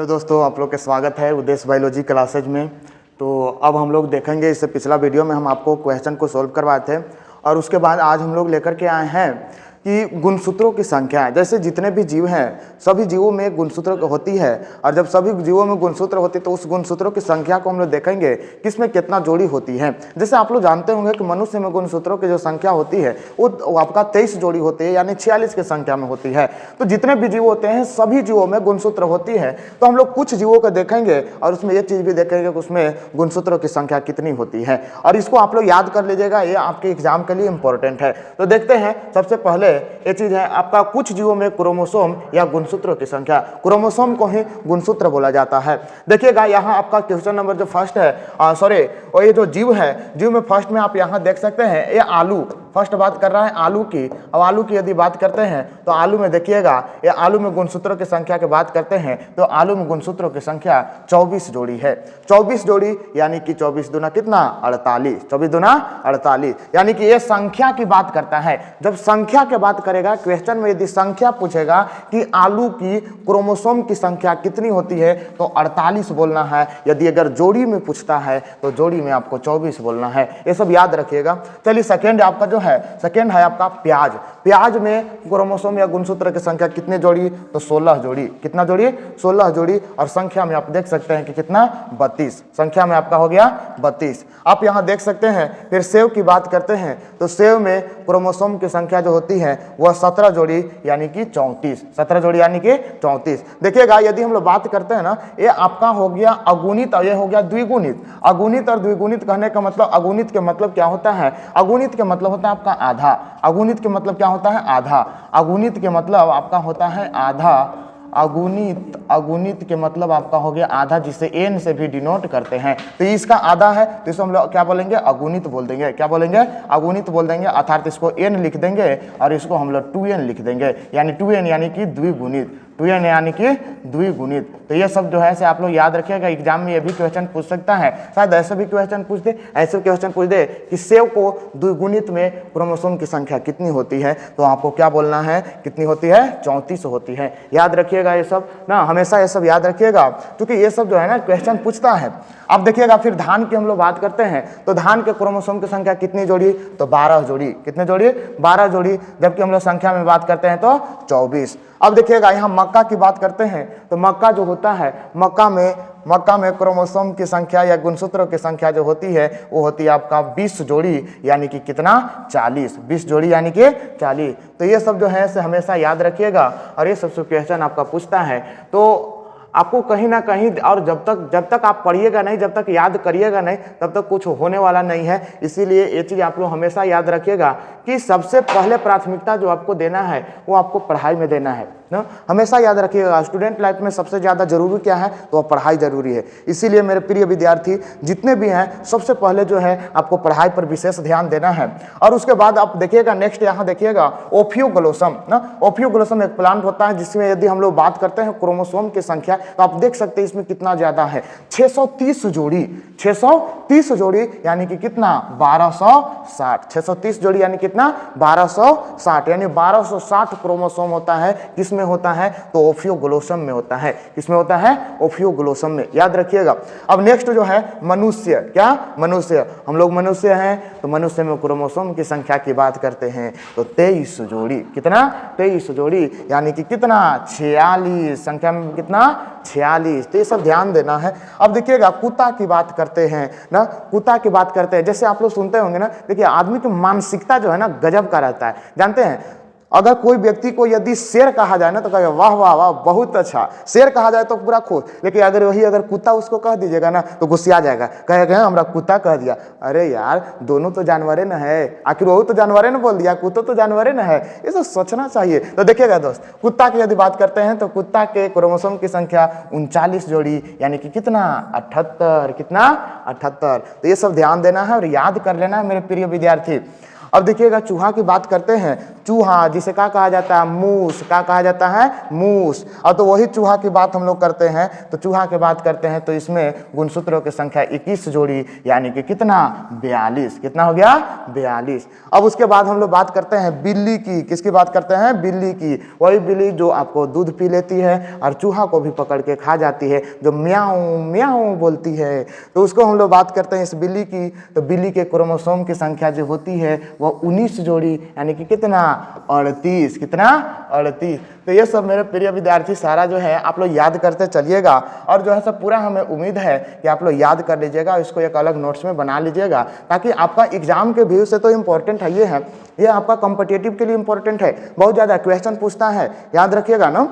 Hello दोस्तों, आप लोग का स्वागत है उद्देश्य बायोलॉजी क्लासेज में। तो अब हम लोग देखेंगे, इससे पिछला वीडियो में हम आपको क्वेश्चन को सॉल्व करवाए थे और उसके बाद आज हम लोग लेकर के आए हैं कि गुणसूत्रों की संख्या। जैसे जितने भी जीव हैं सभी जीवों में गुणसूत्र होती है और जब सभी जीवों में गुणसूत्र होती है तो उस गुणसूत्रों की संख्या को हम लोग देखेंगे कि इसमें कितना जोड़ी होती है। जैसे आप लोग जानते होंगे कि मनुष्य में गुणसूत्रों की जो संख्या होती है वो आपका 23 जोड़ी होती है, यानी 46 की संख्या में होती है। तो जितने भी जीव होते हैं सभी जीवों में गुणसूत्र होती है। तो हम लोग कुछ जीवों को देखेंगे और उसमें ये चीज़ भी देखेंगे कि उसमें गुणसूत्रों की संख्या कितनी होती है और इसको आप लोग याद कर लीजिएगा, ये आपके एग्जाम के लिए इंपॉर्टेंट है। तो देखते हैं, सबसे पहले ये चीज है आपका कुछ जीवों में क्रोमोसोम या गुणसूत्रों की संख्या। क्रोमोसोम को ही गुणसूत्र बोला जाता है। देखिएगा यहाँ आपका क्वेश्चन नंबर जो फर्स्ट है, और ये जो जीव है, जीव में फर्स्ट में आप यहाँ देख सकते हैं ये आलू फर्स्ट बात कर रहा है आलू की। अब आलू की यदि बात करते हैं तो आलू में देखिएगा, ये आलू में गुणसूत्रों की संख्या की बात करते हैं तो आलू में गुणसूत्रों की संख्या 24 जोड़ी है। 24 जोड़ी यानी कि 24 दूना कितना 48, 24 दूना 48, यानी कि ये संख्या की बात करता है। जब संख्या की बात करेगा क्वेश्चन में, यदि संख्या पूछेगा कि आलू की क्रोमोसोम की संख्या कितनी होती है तो 48 बोलना है। यदि अगर जोड़ी में पूछता है तो जोड़ी में आपको 24 बोलना है। ये सब याद रखिएगा। चलिए सेकेंड आपका जो है, सेकेंड है आपका प्याज। प्याज में क्रोमोसोम या गुणसूत्र की संख्या कितनी जोड़ी तो 16 जोड़ी। कितना जोड़ी 16 जोड़ी। और संख्या में आप देख सकते हैं कि कितना 32, संख्या में आपका हो गया 32। आप यहां देख सकते हैं। फिर सेव की बात करते हैं तो सेव में क्रोमोसोम की संख्या जो होती है वह 17 जोड़ी यानी कि 34, 17 जोड़ी यानी कि 34। देखिएगा यदि हम लोग बात करते हैं ना, ये आपका हो गया अगुणित और ये हो गया द्विगुणित। अगुणित और द्विगुणित कहने का मतलब, अगुणित के मतलब क्या होता है, अगुणित के मतलब होता है आपका आधा। अगुणित के मतलब क्या होता है आधा। अगुणित के मतलब आपका होता है आधा। अगुणित के मतलब आपका हो गया आधा, जिसे n से भी डिनोट करते हैं। तो इसका आधा है तो इसको हम लोग क्या बोलेंगे अगुणित बोल देंगे। क्या बोलेंगे अगुणित बोल देंगे, अर्थात इसको n लिख देंगे और इसको हम लोग 2n लिख देंगे, यानी 2n यानी कि द्विगुणित। 2n यानी कि द्विगुणित। तो ये सब जो है से आप लोग याद रखिएगा। एग्जाम में ये भी क्वेश्चन पूछ सकता है, शायद ऐसे भी क्वेश्चन पूछ दे, ऐसे क्वेश्चन पूछ दे कि सेव को द्विगुणित में क्रोमोसोम की संख्या कितनी होती है तो आपको क्या बोलना है, कितनी होती है 34 होती है। याद रखिएगा ये सब ना, हमेशा ये सब याद रखिएगा क्योंकि ये सब जो है ना क्वेश्चन पूछता है। अब देखिएगा फिर धान की हम लोग बात करते हैं तो धान के क्रोमोसोम की संख्या कितनी जोड़ी तो 12 जोड़ी। कितने जोड़ी 12 जोड़ी। जबकि हम लोग संख्या में बात करते हैं तो 24। अब देखिएगा यहाँ मक्का की बात करते हैं तो मक्का जो होता है, मक्का में क्रोमोसोम की संख्या या गुणसूत्रों की संख्या जो होती है वो होती है आपका 20 जोड़ी यानी कि कितना 40। 20 जोड़ी यानी कि 40। तो ये सब जो है से हमेशा याद रखिएगा और ये सब क्वेश्चन आपका पूछता है तो आपको कहीं ना कहीं, और जब तक आप पढ़िएगा नहीं, जब तक याद करिएगा नहीं, तब तक कुछ होने वाला नहीं है। इसीलिए ये चीज़ आप लोग हमेशा याद रखिएगा कि सबसे पहले प्राथमिकता जो आपको देना है वो आपको पढ़ाई में देना है ना, हमेशा याद रखिएगा। स्टूडेंट लाइफ में सबसे ज़्यादा जरूरी क्या है तो पढ़ाई जरूरी है। इसीलिए मेरे प्रिय विद्यार्थी जितने भी हैं सबसे पहले जो है आपको पढ़ाई पर विशेष ध्यान देना है। और उसके बाद आप देखिएगा नेक्स्ट यहाँ देखिएगा ओफियोग्लोसम ना। ओफियोग्लोसम एक प्लांट होता है जिसमें यदि हम लोग बात करते हैं क्रोमोसोम की संख्या तो आप देख सकते हैं इसमें कितना ज़्यादा है 630 जोड़ी। 630 जोड़ी यानी कि कितना 1260। 630 जोड़ी यानी कितना 1260, यानी 1260 क्रोमोसोम होता है। किसमें होता है तो ओफियोग्लोसम में होता है। किसमें होता है ओफियोग्लोसम में। याद रखिएगा। अब नेक्स्ट जो है मनुष्य, क्या मनुष्य, हम लोग मनुष्य हैं तो मनुष्य में क्रोमोसोम की संख्या की बात करते हैं तो 23 जोड़ी। कितना 23 जोड़ी यानी कि कितना 46, संख्या में कितना 46। तो ये सब ध्यान देना है। अब देखिएगा कुत्ता की बात करते हैं ना, कुत्ता की बात करते हैं। जैसे आप लोग सुनते होंगे ना, देखिए आदमी की मानसिकता जो है ना गजब का रहता है। जानते हैं अगर कोई व्यक्ति को यदि शेर कहा जाए ना तो कहेगा वाह वाह वाह बहुत अच्छा, शेर कहा जाए तो पूरा खुश। लेकिन अगर कुत्ता उसको कह दीजिएगा ना तो गुस्सा जाएगा, कहेगा हमरा कुत्ता कह दिया। अरे यार दोनों तो जानवरे न है, आखिर वो तो जानवरे न बोल दिया, कुत्ता तो जानवरे न है। ये सब सोचना चाहिए। तो देखिएगा दोस्त, कुत्ता की यदि बात करते हैं तो कुत्ता के क्रोमोसोम की संख्या 39 जोड़ी यानी कि कितना 78। कितना 78। तो ये सब ध्यान देना है और याद कर लेना है मेरे प्रिय विद्यार्थी। अब देखिएगा चूहा की बात करते हैं चूहा, जिसे क्या कहा जाता है, मूस, क्या कहा जाता है, मूस। और तो वही चूहा की बात हम लोग करते हैं, तो चूहा की बात करते हैं तो इसमें गुणसूत्रों की संख्या 21 जोड़ी, यानी कि कितना, 42। कितना हो गया, 42। अब उसके बाद हम लोग बात करते हैं बिल्ली की। किसकी बात करते हैं, बिल्ली की। वही बिल्ली जो आपको दूध पी लेती है और चूहा को भी पकड़ के खा जाती है, जो म्याऊं म्याऊं बोलती है, तो उसको हम लोग बात करते हैं इस बिल्ली की। तो बिल्ली के क्रोमोसोम की संख्या जो होती है वह 19 जोड़ी, यानी कि कितना, 38। कितना, 38। तो ये सब मेरे प्रिय विद्यार्थी सारा जो है आप लोग याद करते चलिएगा, और जो है सब पूरा हमें उम्मीद है कि आप लोग याद कर लीजिएगा, इसको एक अलग नोट्स में बना लीजिएगा, ताकि आपका एग्जाम के व्यू से तो इम्पोर्टेंट है, ये आपका कॉम्पिटिटिव के लिए इंपॉर्टेंट है, बहुत ज़्यादा क्वेश्चन पूछता है, याद रखिएगा ना।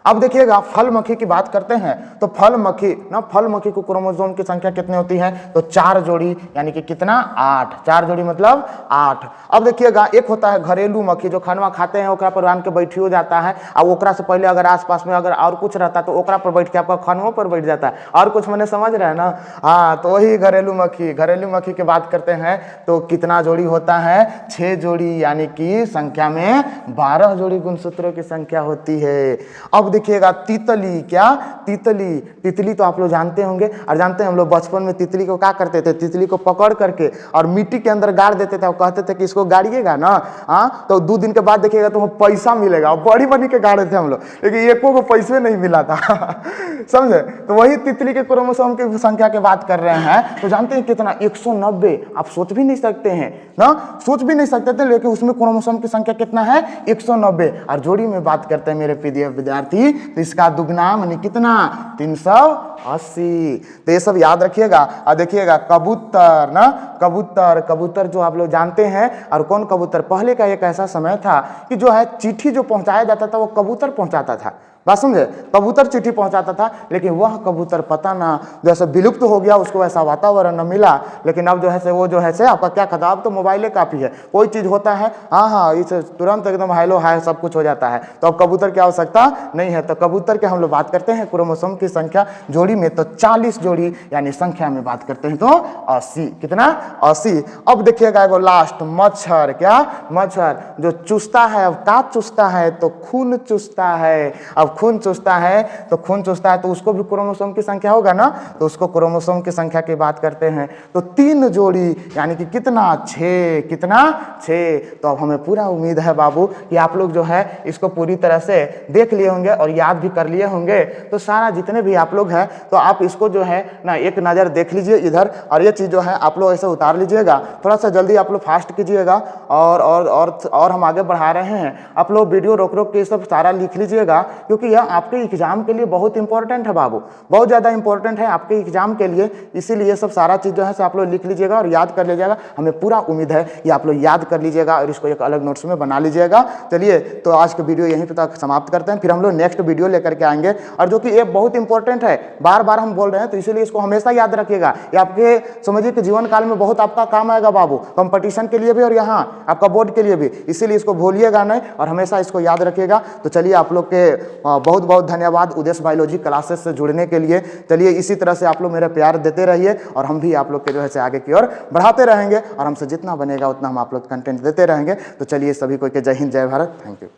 अब देखिएगा फल मक्खी की बात करते हैं, तो फल मक्खी ना, फल मक्खी को क्रोमोसोम की संख्या कितनी होती है, तो 4 जोड़ी, यानी कि कितना, 8। 4 जोड़ी मतलब 8। अब देखिएगा एक होता है घरेलू मक्खी, जो खानवा खाते हैं ओकरा पर आन के बैठी हो जाता है, और ओकरा से पहले अगर आसपास में अगर और कुछ रहता है तो ओकरा पर बैठ के आपका खानवों पर बैठ जाता है, और कुछ मैंने समझ रहे हैं ना। हाँ, तो वही घरेलू मक्खी, घरेलू मक्खी की बात करते हैं तो कितना जोड़ी होता है, 6 जोड़ी, यानी कि संख्या में 12 जोड़ी गुणसूत्रों की संख्या होती है। अब देखिएगा तितली, क्या, तितली, तितली तो आप लोग जानते होंगे, और जानते हैं हम लोग बचपन में तितली को क्या करते थे, तितली को पकड़ करके और मिट्टी के अंदर गाड़ देते थे, और कहते थे कि इसको गाड़िएगा ना, हाँ, तो 2 दिन के बाद देखिएगा तो पैसा मिलेगा, और बड़ी बनी के गाड़े थे हम लोग, लेकिन एको को पैसे नहीं मिला था समझे। तो वही तितली के क्रोमोसोम की संख्या की बात कर रहे हैं, तो जानते हैं कितना, 190। आप सोच भी नहीं सकते हैं ना, सोच भी नहीं सकते थे, लेकिन उसमें क्रोमोसोम की संख्या कितना है, 190। और जोड़ी में बात करते हैं मेरे प्रिय विद्यार्थी, तो इसका दुगना यानी कितना, 380। तो ये सब याद रखिएगा। और देखिएगा कबूतर ना, कबूतर, कबूतर जो आप लोग जानते हैं, और कौन कबूतर, पहले का एक ऐसा समय था कि जो है चिट्ठी जो पहुंचाया जाता था वो कबूतर पहुंचाता था, बात समझे, कबूतर चिट्ठी पहुंचाता था, लेकिन वह कबूतर पता ना जैसे विलुप्त हो गया, उसको वैसा वातावरण न मिला। लेकिन अब जो है से वो जो है से आपका क्या कहता है, अब तो मोबाइले काफ़ी है, कोई चीज़ होता है हाँ हाँ इसे तुरंत एकदम हेलो हाय सब कुछ हो जाता है, तो अब कबूतर की आवश्यकता नहीं है। तो कबूतर के हम लोग बात करते हैं क्रोमोसोम की संख्या जोड़ी में, तो 40 जोड़ी, यानी संख्या में बात करते हैं तो 80। कितना, 80। अब देखिएगा एगो लास्ट, मच्छर, क्या, मच्छर जो चूसता है, अब का चूसता है, तो खून चूसता है। अब खून चूसता है तो खून चूसता है तो उसको भी क्रोमोसोम की संख्या होगा ना, तो उसको क्रोमोसोम की संख्या की बात करते हैं तो 3 जोड़ी, यानी कि कितना, 6। कितना, 6। तो अब हमें पूरा उम्मीद है बाबू कि आप लोग जो है इसको पूरी तरह से देख लिए होंगे और याद भी कर लिए होंगे। तो सारा जितने भी आप लोग हैं तो आप इसको जो है ना एक नज़र देख लीजिए इधर, और ये चीज़ जो है आप लोग ऐसे उतार लीजिएगा, थोड़ा सा जल्दी आप लोग फास्ट कीजिएगा, और हम आगे बढ़ा रहे हैं। आप लोग वीडियो रोक रोक के ये सब सारा लिख लीजिएगा, क्योंकि यह आपके एग्जाम के लिए बहुत इंपॉर्टेंट है बाबू, बहुत ज़्यादा इंपॉर्टेंट है आपके एग्जाम के लिए। इसीलिए ये सब सारा चीज़ जो है आप लोग लिख लीजिएगा और याद कर लीजिएगा। हमें पूरा उम्मीद है कि आप लोग याद कर लीजिएगा और इसको एक अलग नोट्स में बना लीजिएगा। चलिए तो आज का वीडियो यहीं पे तक समाप्त करते हैं, फिर हम लोग नेक्स्ट वीडियो लेकर के आएंगे, और जो कि ये बहुत इंपॉर्टेंट है, बार बार हम बोल रहे हैं, तो इसीलिए इसको हमेशा याद रखिएगा। ये आपके समझिए कि जीवन काल में बहुत आपका काम आएगा बाबू, कंपटीशन के लिए भी और यहाँ आपका बोर्ड के लिए भी, इसीलिए इसको भूलिएगा नहीं और हमेशा इसको याद रखिएगा। तो चलिए आप लोग के बहुत बहुत धन्यवाद उदेश बायोलॉजी क्लासेस से जुड़ने के लिए। चलिए इसी तरह से आप लोग मेरा प्यार देते रहिए, और हम भी आप लोग के जो है आगे की ओर बढ़ाते रहेंगे, और हमसे जितना बनेगा उतना हम आप लोग कंटेंट देते रहेंगे। तो चलिए सभी को जय हिंद, जय भारत, थैंक यू।